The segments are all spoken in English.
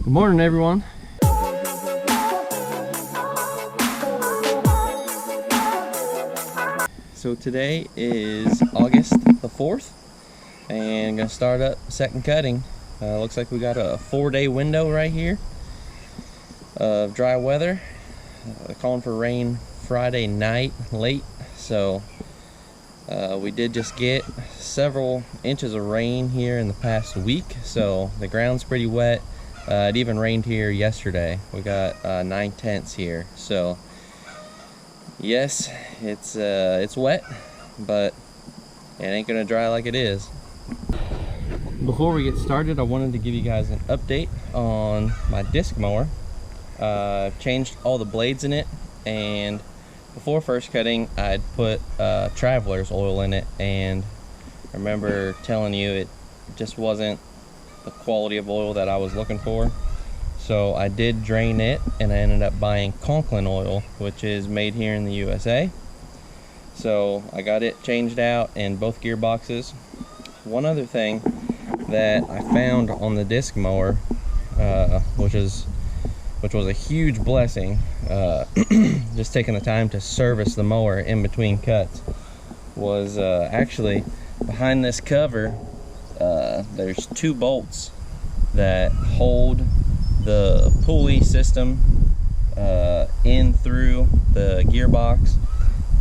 Good morning, everyone. So today is August the 4th, and I'm gonna start up second cutting. Looks like we got a 4-day window right here of dry weather. Calling for rain Friday night late, so we did just get several inches of rain here in the past week, so the ground's pretty wet. It even rained here yesterday. We got 9/10 here, so yes, it's wet, but it ain't gonna dry like it is. Before we get started, I wanted to give you guys an update on my disc mower. I've changed all the blades in it, and before first cutting I'd put traveler's oil in it, and I remember telling you it just wasn't the quality of oil that I was looking for. So I did drain it, and I ended up buying Conklin oil, which is made here in the USA. So I got it changed out in both gearboxes. One other thing that I found on the disc mower, which was a huge blessing, just taking the time to service the mower in between cuts, was actually behind this cover. There's 2 bolts that hold the pulley system in through the gearbox,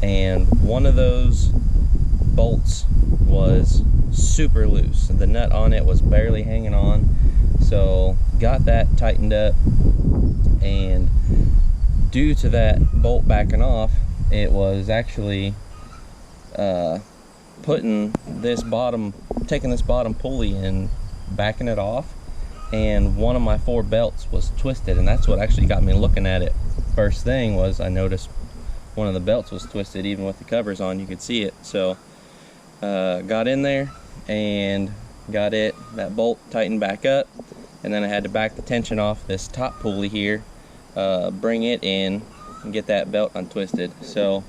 and one of those bolts was super loose. The nut on it was barely hanging on, so got that tightened up, and due to that bolt backing off, it was actually taking this bottom pulley and backing it off, and one of my 4 belts was twisted, and that's what actually got me looking at it. First thing was I noticed one of the belts was twisted. Even with the covers on, you could see it. So got in there and got that bolt tightened back up, and then I had to back the tension off this top pulley here, bring it in and get that belt untwisted. So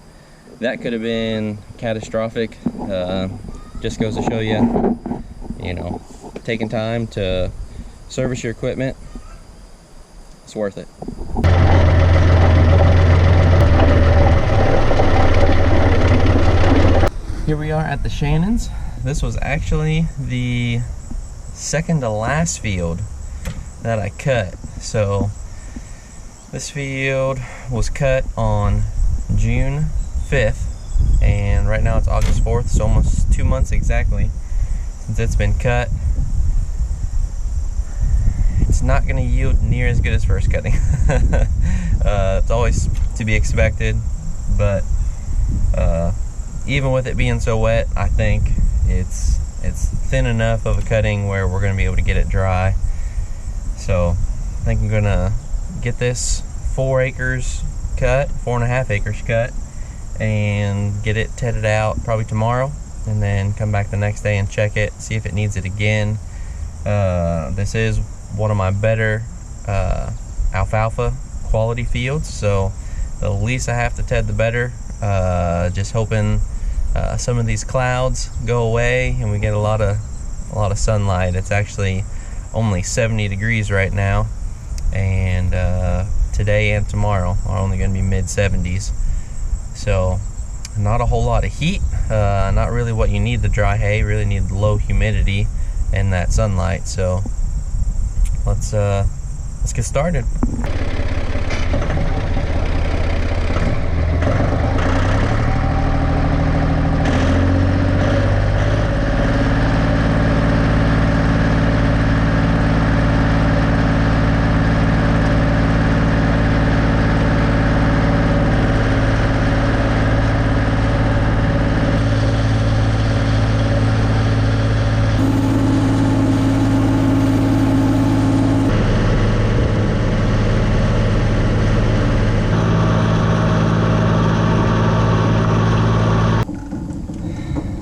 that could have been catastrophic. Just goes to show you, taking time to service your equipment, it's worth it. Here we are at the Shannons. This was actually the second to last field that I cut. So this field was cut on June 5th, and right now it's August 4th, so almost 2 months exactly since it's been cut. It's not going to yield near as good as first cutting. It's always to be expected, but even with it being so wet, I think it's thin enough of a cutting where we're going to be able to get it dry. So I think I'm going to get this 4 acres cut, 4.5 acres cut, and get it tedded out probably tomorrow, and then come back the next day and check it, see if it needs it again. This is one of my better alfalfa quality fields, so the least I have to ted, the better. Just hoping some of these clouds go away and we get a lot of sunlight. It's actually only 70 degrees right now, and today and tomorrow are only going to be mid-70s. So not a whole lot of heat, not really what you need the dry hay. Really need low humidity and that sunlight. So let's get started.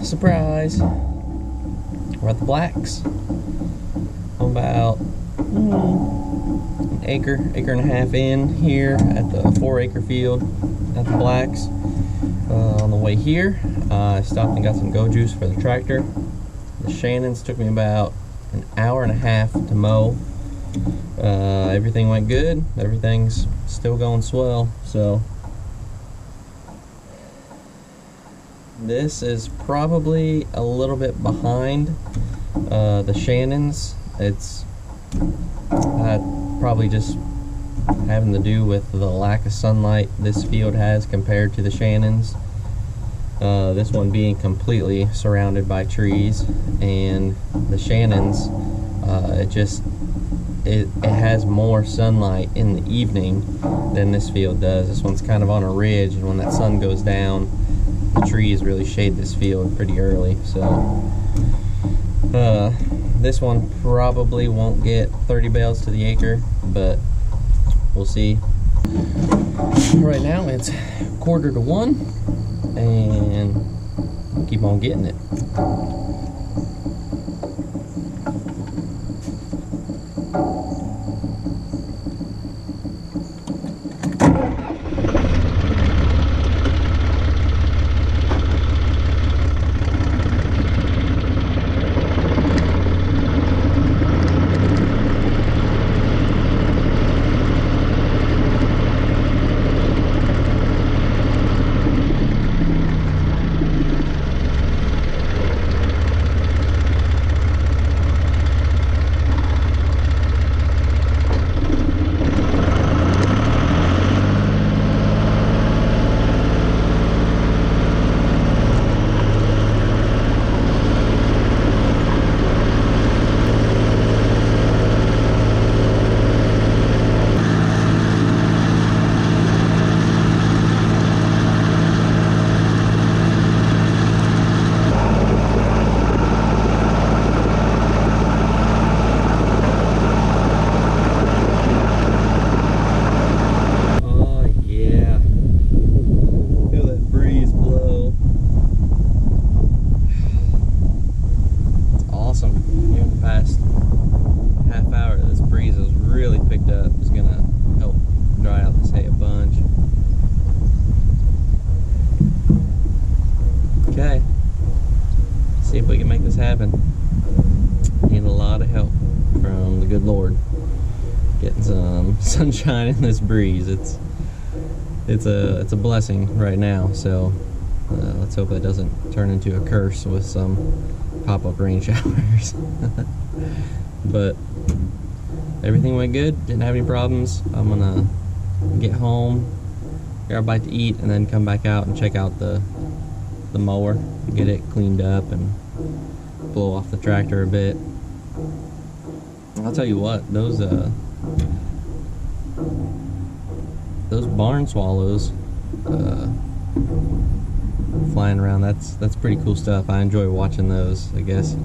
Surprise! We're at the blacks. I'm about an acre and a half in here at the 4-acre field at the blacks. On the way here, I stopped and got some go juice for the tractor. The Shannons took me about an hour and a half to mow, Everything went good. Everything's still going swell. So this is probably a little bit behind the Shannons. It's probably just having to do with the lack of sunlight this field has compared to the Shannons. This one being completely surrounded by trees, and the Shannons, it has more sunlight in the evening than this field does. This one's kind of on a ridge, and when that sun goes down, the trees really shade this field pretty early. So this one probably won't get 30 bales to the acre, but we'll see. Right now it's 1:45, and keep on getting it. Okay, see if we can make this happen. Need a lot of help from the good Lord. Getting some sunshine in this breeze. It's a blessing right now. So let's hope it doesn't turn into a curse with some pop-up rain showers. But everything went good. Didn't have any problems. I'm gonna get home, grab a bite to eat, and then come back out and check out the mower, get it cleaned up and blow off the tractor a bit. I'll tell you what, those barn swallows flying around, that's pretty cool stuff. I enjoy watching those. I guess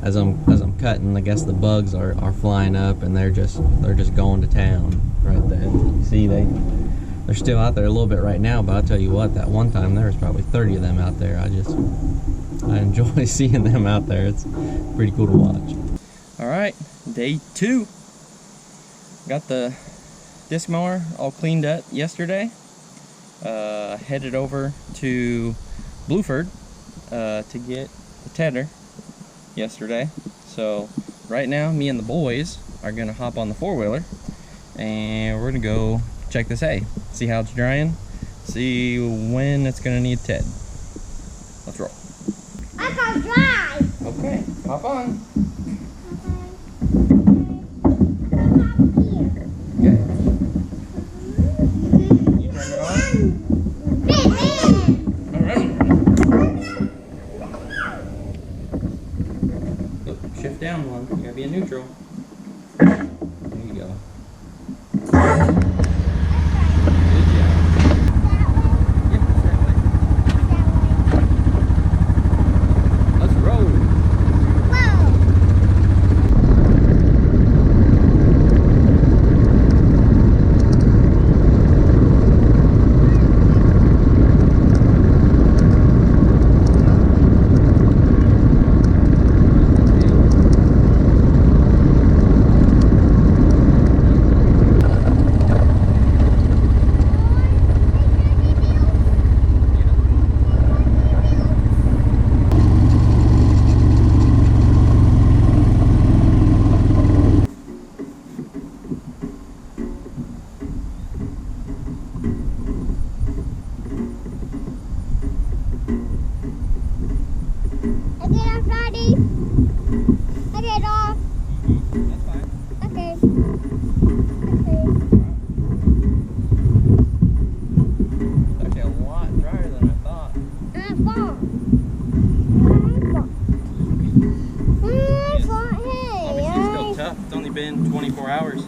as I'm cutting, I guess the bugs are flying up, and they're just going to town right there. You see, they're still out there a little bit right now, but I'll tell you what, that one time there was probably 30 of them out there. I enjoy seeing them out there. It's pretty cool to watch. All right, day 2. Got the disc mower all cleaned up yesterday. Headed over to Blueford to get the tedder yesterday. So right now, me and the boys are gonna hop on the 4-wheeler, and we're gonna go check this hay, see how it's drying, see when it's gonna need Ted. Let's roll. I can drive. Okay, hop on. Okay. You turn it on. All right. Oh, shift down one. You gotta be in neutral. There you go.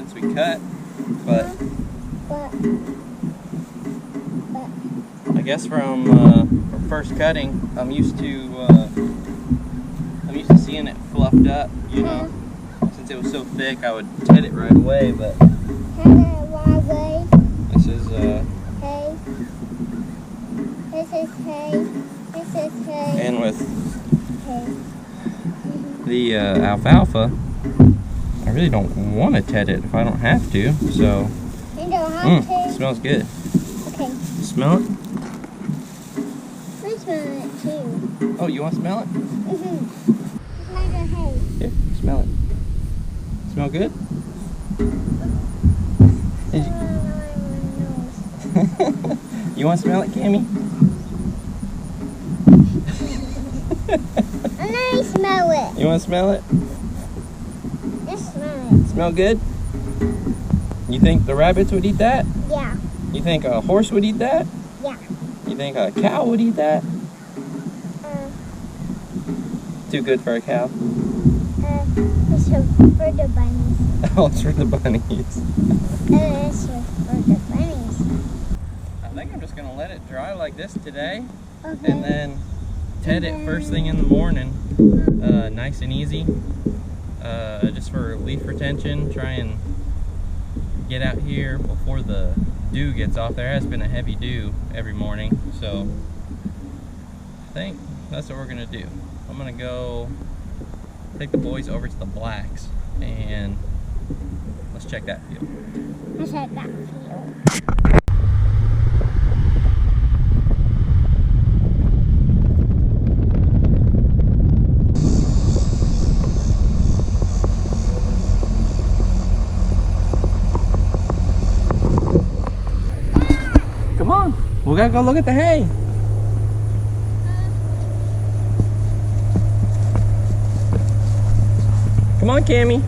since we cut, but I guess from first cutting, I'm used to seeing it fluffed up, you know. Since it was so thick, I would ted it right away, but this is hay. This is hay. This is hay. And with hay. the alfalfa, I really don't want to ted it if I don't have to, so. You don't have to. It smells good. Okay. Smell it? I smell it too. Oh, you want to smell it? Mm-hmm. It's like a hay. Here, smell it. Smell good? Did you... You want to smell it, Cammy? I know smell it. You want to smell it? Just smell it. Smell good? You think the rabbits would eat that? Yeah. You think a horse would eat that? Yeah. You think a cow would eat that? Too good for a cow? It's for the bunnies. Oh, it's for the bunnies. It's for the bunnies. I think I'm just going to let it dry like this today. Okay. And then ted it first thing in the morning. Nice and easy. Just for leaf retention. Try and get out here before the dew gets off. There has been a heavy dew every morning, so I think that's what we're gonna do. I'm gonna go take the boys over to the blacks and let's check that field. Let's check that field. Come on, we gotta go look at the hay. Come on, Cammy.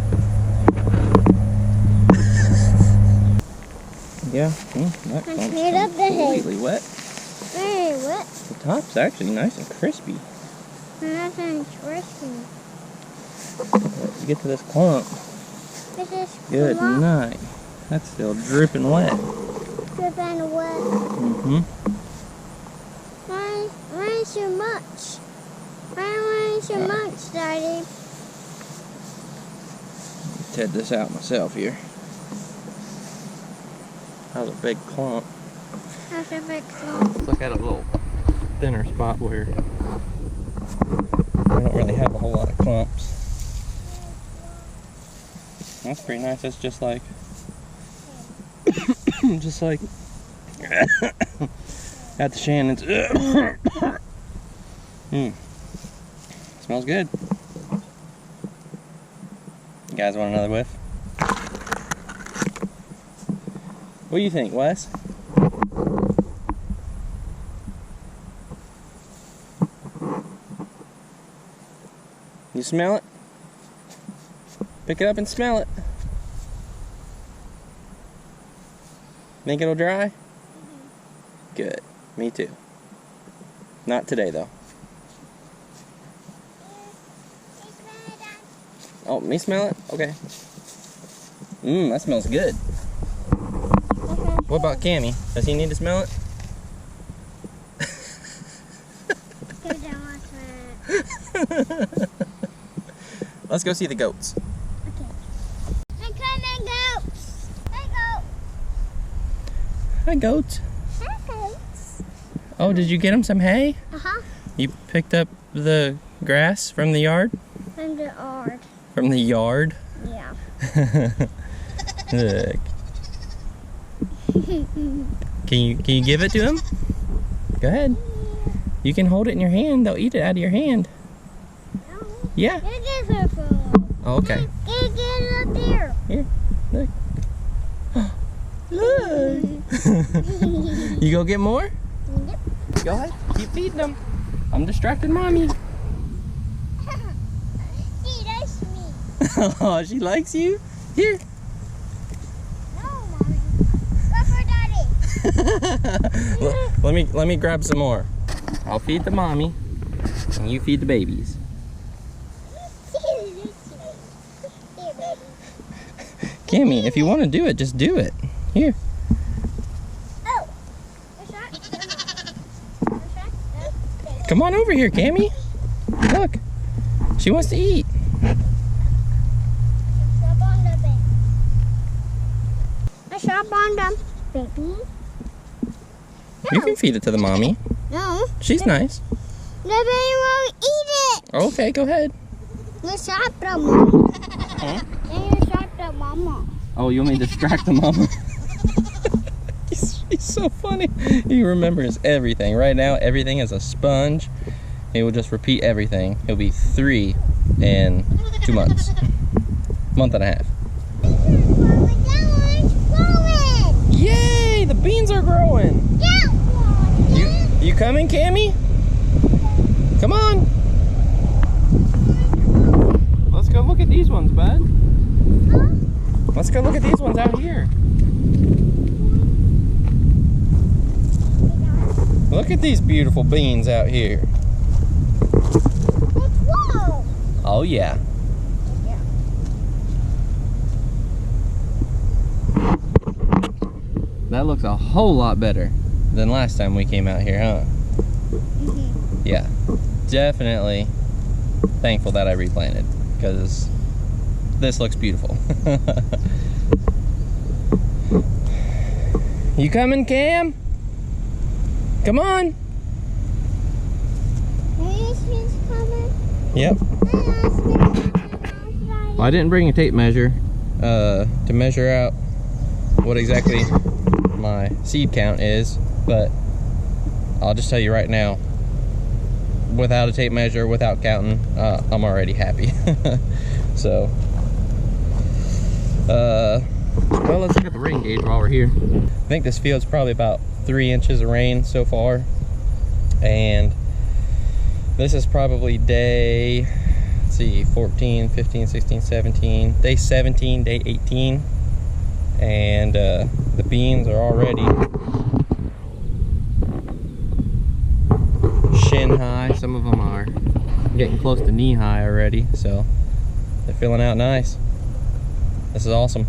Yeah, that I cleared up the hay. completely wet. Very wet. The top's actually nice and crispy. Nice and crispy. Let's get to this clump. This is Good clump. night. That's still dripping wet. Dripping wet. Mm-hmm. Why so much? Why so much, Daddy? Ted this out myself here. That was a big clump. That's a big clump. Let's look at a little thinner spot where I don't really have a whole lot of clumps. That's pretty nice. That's just like just like at the Shannon's. Smells good. You guys want another whiff? What do you think, Wes? You smell it? Pick it up and smell it. Think it'll dry? Good. Me too. Not today, though. Oh, me smell it? Okay. That smells good. What about Cammy? Does he need to smell it? Let's go see the goats. Okay. I'm coming, goats. Hi, goats. Hi, goats. Hi, goats. Oh, did you get them some hay? Uh-huh. You picked up the grass from the yard? From the yard. From the yard? Yeah. Look. Can you give it to him? Go ahead. You can hold it in your hand. They'll eat it out of your hand. No. Yeah. Get it from. Oh, okay. Get it up there. Here. Look. Look. You go get more? Yep. Go ahead. Keep feeding them. I'm distracting mommy. She likes me. Oh, she likes you? Here. No, Mommy. Go for Daddy. Let me grab some more. I'll feed the mommy, and you feed the babies. Here, baby. Cammy, if you want to do it, just do it. Here. Oh. What's that? Come on over here, Cammy. Look. She wants to eat. Shop on them, baby. You can feed it to the mommy. No. She's nice. The baby won't eat it. Okay, go ahead. You shop the mama. Huh? Then you shop the mama. Oh, you want me to distract the mama? He's so funny. He remembers everything. Right now, everything is a sponge. He will just repeat everything. He'll be 3 in 2 months. Month and a half. Yay! The beans are growing. You coming, Cammy? Come on. Let's go look at these ones, bud. Let's go look at these ones out here. Look at these beautiful beans out here. Oh yeah. That looks a whole lot better than last time we came out here, huh? Yeah, definitely thankful that I replanted, because this looks beautiful. You coming, Cam? Come on. Yep. Well, I didn't bring a tape measure to measure out what exactly my seed count is, but I'll just tell you right now, without a tape measure, without counting, I'm already happy. So well, let's look at the rain gauge while we're here. I think this field's probably about 3 inches of rain so far, and this is probably day, let's see, 14, 15, 16, 17, day 17, day 18, and the beans are already shin high. Some of them are getting close to knee high already, so they're filling out nice. This is awesome.